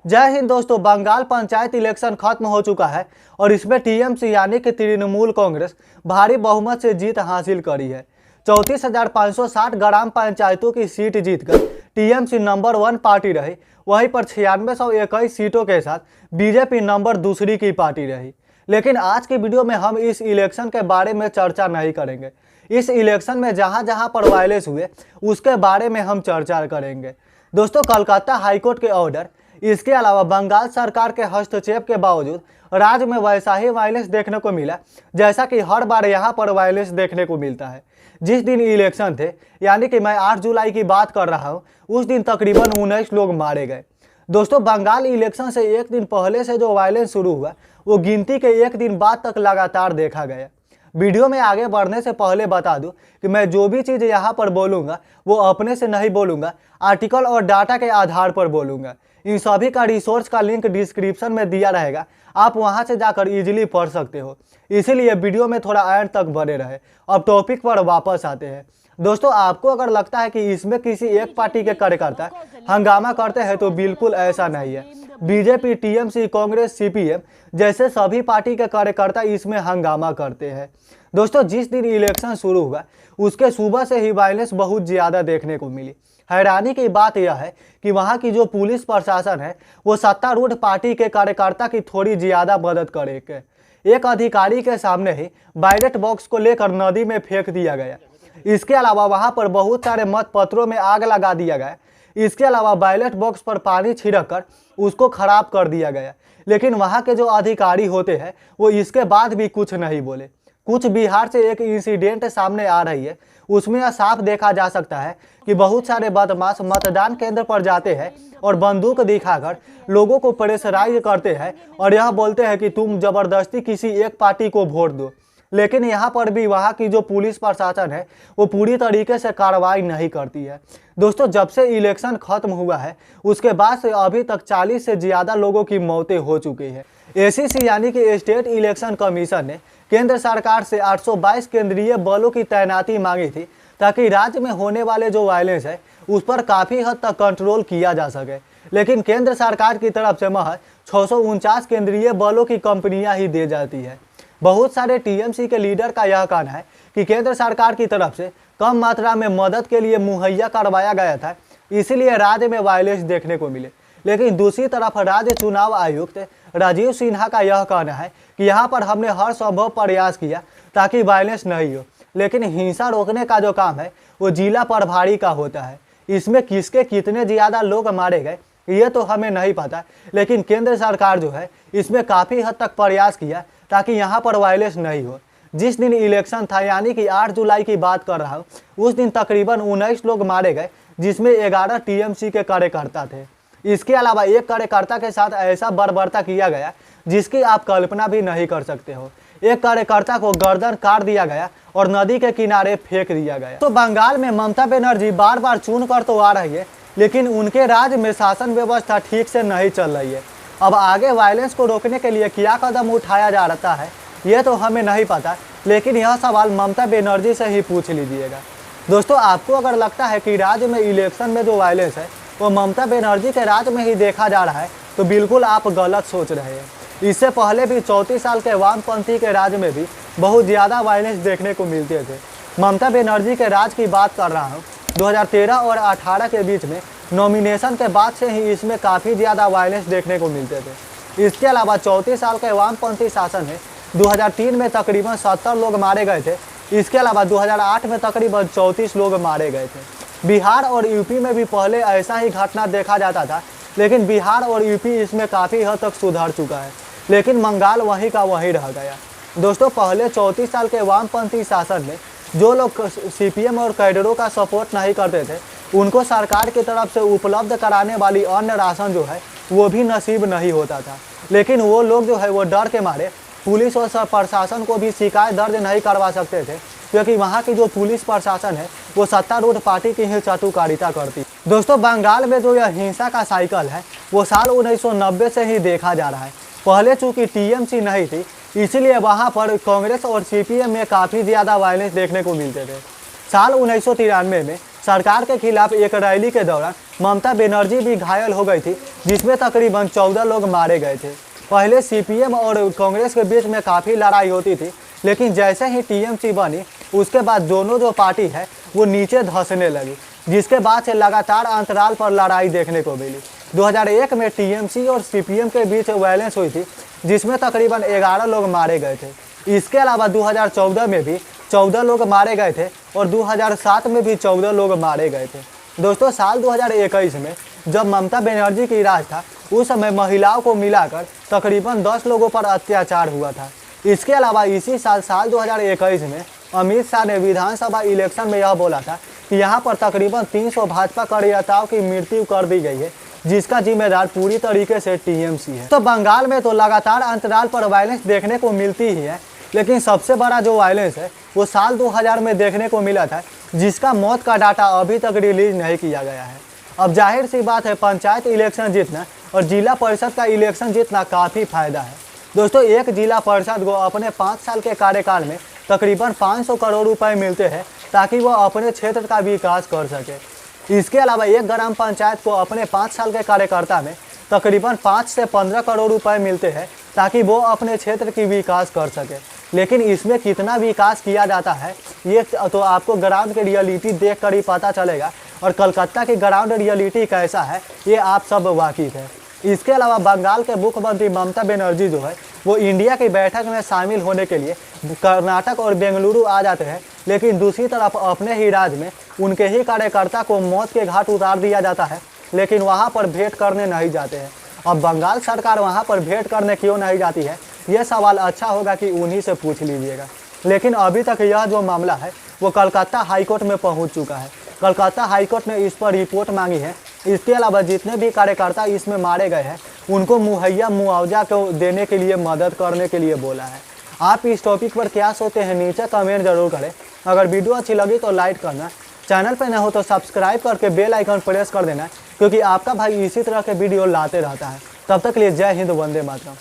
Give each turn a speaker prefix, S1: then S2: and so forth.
S1: जय हिंद दोस्तों। बंगाल पंचायत इलेक्शन खत्म हो चुका है और इसमें टीएमसी यानी कि तृणमूल कांग्रेस भारी बहुमत से जीत हासिल करी है। 34,560 ग्राम पंचायतों की सीट जीतकर टीएमसी नंबर 1 पार्टी रही। वहीं पर 9621 सीटों के साथ बीजेपी नंबर 2 की पार्टी रही। लेकिन आज की वीडियो में हम इस इलेक्शन के बारे में चर्चा नहीं करेंगे। इस इलेक्शन में जहां जहां पर वायलेंस हुए उसके बारे में हम चर्चा करेंगे। दोस्तों, कलकत्ता हाईकोर्ट के ऑर्डर, इसके अलावा बंगाल सरकार के हस्तक्षेप के बावजूद राज्य में वैसा ही वायलेंस देखने को मिला जैसा कि हर बार यहां पर वायलेंस देखने को मिलता है। जिस दिन इलेक्शन थे, यानी कि मैं 8 जुलाई की बात कर रहा हूं, उस दिन तकरीबन 19 लोग मारे गए। दोस्तों, बंगाल इलेक्शन से एक दिन पहले से जो वायलेंस शुरू हुआ वो गिनती के एक दिन बाद तक लगातार देखा गया। वीडियो में आगे बढ़ने से पहले बता दूं कि मैं जो भी चीज़ यहाँ पर बोलूँगा वो अपने से नहीं बोलूँगा, आर्टिकल और डाटा के आधार पर बोलूँगा। इन सभी का रिसोर्स का लिंक डिस्क्रिप्शन में दिया रहेगा, आप वहाँ से जाकर इजीली पढ़ सकते हो। इसीलिए वीडियो में थोड़ा एंड तक बने रहे। अब टॉपिक पर वापस आते हैं। दोस्तों, आपको अगर लगता है कि इसमें किसी एक पार्टी के कार्यकर्ता हंगामा करते हैं तो बिल्कुल ऐसा नहीं है। बीजेपी, टीएमसी, कांग्रेस, सीपीएम जैसे सभी पार्टी के कार्यकर्ता इसमें हंगामा करते हैं। दोस्तों, जिस दिन इलेक्शन शुरू हुआ उसके सुबह से ही वायलेंस बहुत ज़्यादा देखने को मिली। हैरानी की बात यह है कि वहां की जो पुलिस प्रशासन है वो सत्तारूढ़ पार्टी के कार्यकर्ता की थोड़ी ज़्यादा मदद करेगा। एक अधिकारी के सामने ही बैलेट बॉक्स को लेकर नदी में फेंक दिया गया। इसके अलावा वहां पर बहुत सारे मत पत्रों में आग लगा दिया गया। इसके अलावा बैलेट बॉक्स पर पानी छिड़क कर उसको खराब कर दिया गया। लेकिन वहां के जो अधिकारी होते हैं वो इसके बाद भी कुछ नहीं बोले। कुछ बिहार से एक इंसिडेंट सामने आ रही है, उसमें यह साफ देखा जा सकता है कि बहुत सारे बदमाश मतदान केंद्र पर जाते हैं और बंदूक दिखाकर लोगों को प्रेशराइज करते हैं और यह बोलते हैं कि तुम जबरदस्ती किसी एक पार्टी को वोट दो। लेकिन यहाँ पर भी वहाँ की जो पुलिस प्रशासन है वो पूरी तरीके से कार्रवाई नहीं करती है। दोस्तों, जब से इलेक्शन खत्म हुआ है उसके बाद से अभी तक 40 से ज़्यादा लोगों की मौतें हो चुकी हैं। एसीसी यानी कि स्टेट इलेक्शन कमीशन ने केंद्र सरकार से 822 केंद्रीय बलों की तैनाती मांगी थी ताकि राज्य में होने वाले जो वायलेंस है उस पर काफ़ी हद तक कंट्रोल किया जा सके। लेकिन केंद्र सरकार की तरफ से महज 649 केंद्रीय बलों की कंपनियां ही दे जाती है। बहुत सारे टीएमसी के लीडर का यह कहना है कि केंद्र सरकार की तरफ से कम मात्रा में मदद के लिए मुहैया करवाया गया था, इसीलिए राज्य में वायलेंस देखने को मिले। लेकिन दूसरी तरफ राज्य चुनाव आयुक्त राजीव सिन्हा का यह कहना है कि यहाँ पर हमने हर संभव प्रयास किया ताकि वायलेंस नहीं हो, लेकिन हिंसा रोकने का जो काम है वो जिला प्रभारी का होता है। इसमें किसके कितने ज़्यादा लोग मारे गए ये तो हमें नहीं पता, लेकिन केंद्र सरकार जो है इसमें काफ़ी हद तक प्रयास किया ताकि यहाँ पर वायलेंस नहीं हो। जिस दिन इलेक्शन था, यानी कि 8 जुलाई की बात कर रहा हूँ, उस दिन तकरीबन 19 लोग मारे गए, जिसमें 11 टीएमसी के कार्यकर्ता थे। इसके अलावा एक कार्यकर्ता के साथ ऐसा बर्बरता किया गया जिसकी आप कल्पना भी नहीं कर सकते हो। एक कार्यकर्ता को गर्दन काट दिया गया और नदी के किनारे फेंक दिया गया। तो बंगाल में ममता बनर्जी बार बार चुन कर तो आ रही है, लेकिन उनके राज्य में शासन व्यवस्था ठीक से नहीं चल रही है। अब आगे वायलेंस को रोकने के लिए क्या कदम उठाया जा रहा है ये तो हमें नहीं पता, लेकिन यह सवाल ममता बनर्जी से ही पूछ लीजिएगा। दोस्तों, आपको अगर लगता है कि राज्य में इलेक्शन में जो वायलेंस है वो ममता बनर्जी के राज्य में ही देखा जा रहा है तो बिल्कुल आप गलत सोच रहे हैं। इससे पहले भी 34 साल के वामपंथी के राज्य में भी बहुत ज़्यादा वायलेंस देखने को मिलते थे। ममता बनर्जी के राज की बात कर रहा हूँ। 2013 और 18 के बीच में नॉमिनेशन के बाद से ही इसमें काफ़ी ज़्यादा वायलेंस देखने को मिलते थे। इसके अलावा 34 साल के वामपंथी शासन में 2003 में तकरीबन 70 लोग मारे गए थे। इसके अलावा 2008 में तकरीबन 34 लोग मारे गए थे। बिहार और यूपी में भी पहले ऐसा ही घटना देखा जाता था, लेकिन बिहार और यूपी इसमें काफ़ी हद तक सुधर चुका है, लेकिन बंगाल वहीं का वहीं रह गया। दोस्तों, पहले 34 साल के वामपंथी शासन में जो लोग सीपीएम और कैडरों का सपोर्ट नहीं करते थे उनको सरकार की तरफ से उपलब्ध कराने वाली अन्न राशन जो है वो भी नसीब नहीं होता था। लेकिन वो लोग जो है वो डर के मारे पुलिस और प्रशासन को भी शिकायत दर्ज नहीं करवा सकते थे, क्योंकि वहाँ की जो पुलिस प्रशासन है वो सत्तारूढ़ पार्टी की ही चाटुकारिता करती। दोस्तों, बंगाल में जो यह हिंसा का साइकिल है वो साल 1990 से ही देखा जा रहा है। पहले चूँकि टीएमसी नहीं थी, इसीलिए वहाँ पर कांग्रेस और सीपीएम में काफ़ी ज़्यादा वायलेंस देखने को मिलते थे। साल 1993 में सरकार के खिलाफ एक रैली के दौरान ममता बनर्जी भी घायल हो गई थी, जिसमें तकरीबन 14 लोग मारे गए थे। पहले सीपीएम और कांग्रेस के बीच में काफ़ी लड़ाई होती थी, लेकिन जैसे ही टीएमसी बनी उसके बाद दोनों जो पार्टी है वो नीचे धंसने लगी, जिसके बाद से लगातार अंतराल पर लड़ाई देखने को मिली। 2001 में टीएमसी और सीपीएम के बीच वायलेंस हुई थी, जिसमें तकरीबन 11 लोग मारे गए थे। इसके अलावा 2014 में भी 14 लोग मारे गए थे और 2007 में भी 14 लोग मारे गए थे। दोस्तों, साल 2021 में जब ममता बनर्जी की राज था, उस समय महिलाओं को मिलाकर तकरीबन 10 लोगों पर अत्याचार हुआ था। इसके अलावा इसी साल 2021 में अमित शाह ने विधानसभा इलेक्शन में यह बोला था कि यहाँ पर तकरीबन 300 भाजपा कार्यकर्ताओं की मृत्यु कर दी गई है, जिसका जिम्मेदार पूरी तरीके से टीएमसी है। तो बंगाल में तो लगातार अंतराल पर वायलेंस देखने को मिलती ही है, लेकिन सबसे बड़ा जो वायलेंस है वो साल 2000 में देखने को मिला था, जिसका मौत का डाटा अभी तक रिलीज नहीं किया गया है। अब जाहिर सी बात है, पंचायत इलेक्शन जीतना और जिला परिषद का इलेक्शन जीतना काफ़ी फायदा है। दोस्तों, एक जिला परिषद को अपने 5 साल के कार्यकाल में तकरीबन 500 करोड़ रुपए मिलते हैं, ताकि वह अपने क्षेत्र का विकास कर सके। इसके अलावा एक ग्राम पंचायत को अपने 5 साल के कार्यकाल में तकरीबन 5 से 15 करोड़ रुपए मिलते हैं, ताकि वो अपने क्षेत्र की विकास कर सके। लेकिन इसमें कितना विकास किया जाता है ये तो आपको ग्राउंड की रियलिटी देख कर ही पता चलेगा, और कलकत्ता की ग्राउंड रियलिटी कैसा है ये आप सब वाकिफ है। इसके अलावा बंगाल के मुख्यमंत्री ममता बनर्जी जो है वो इंडिया की बैठक में शामिल होने के लिए कर्नाटक और बेंगलुरु आ जाते हैं, लेकिन दूसरी तरफ अपने ही राज्य में उनके ही कार्यकर्ता को मौत के घाट उतार दिया जाता है, लेकिन वहां पर भेंट करने नहीं जाते हैं। अब बंगाल सरकार वहां पर भेंट करने क्यों नहीं जाती है, ये सवाल अच्छा होगा कि उन्हीं से पूछ लीजिएगा। लेकिन अभी तक यह जो मामला है वो कलकत्ता हाईकोर्ट में पहुंच चुका है। कलकत्ता हाईकोर्ट ने इस पर रिपोर्ट मांगी है। इसके अलावा जितने भी कार्यकर्ता इसमें मारे गए हैं उनको मुहैया मुआवजा को देने के लिए मदद करने के लिए बोला है। आप इस टॉपिक पर क्या सोचते हैं नीचे कमेंट जरूर करें। अगर वीडियो अच्छी लगी तो लाइक करना, चैनल पर न हो तो सब्सक्राइब करके बेल आइकन प्रेस कर देना, क्योंकि आपका भाई इसी तरह के वीडियो लाते रहता है। तब तक के लिए जय हिंद, वंदे मातरम।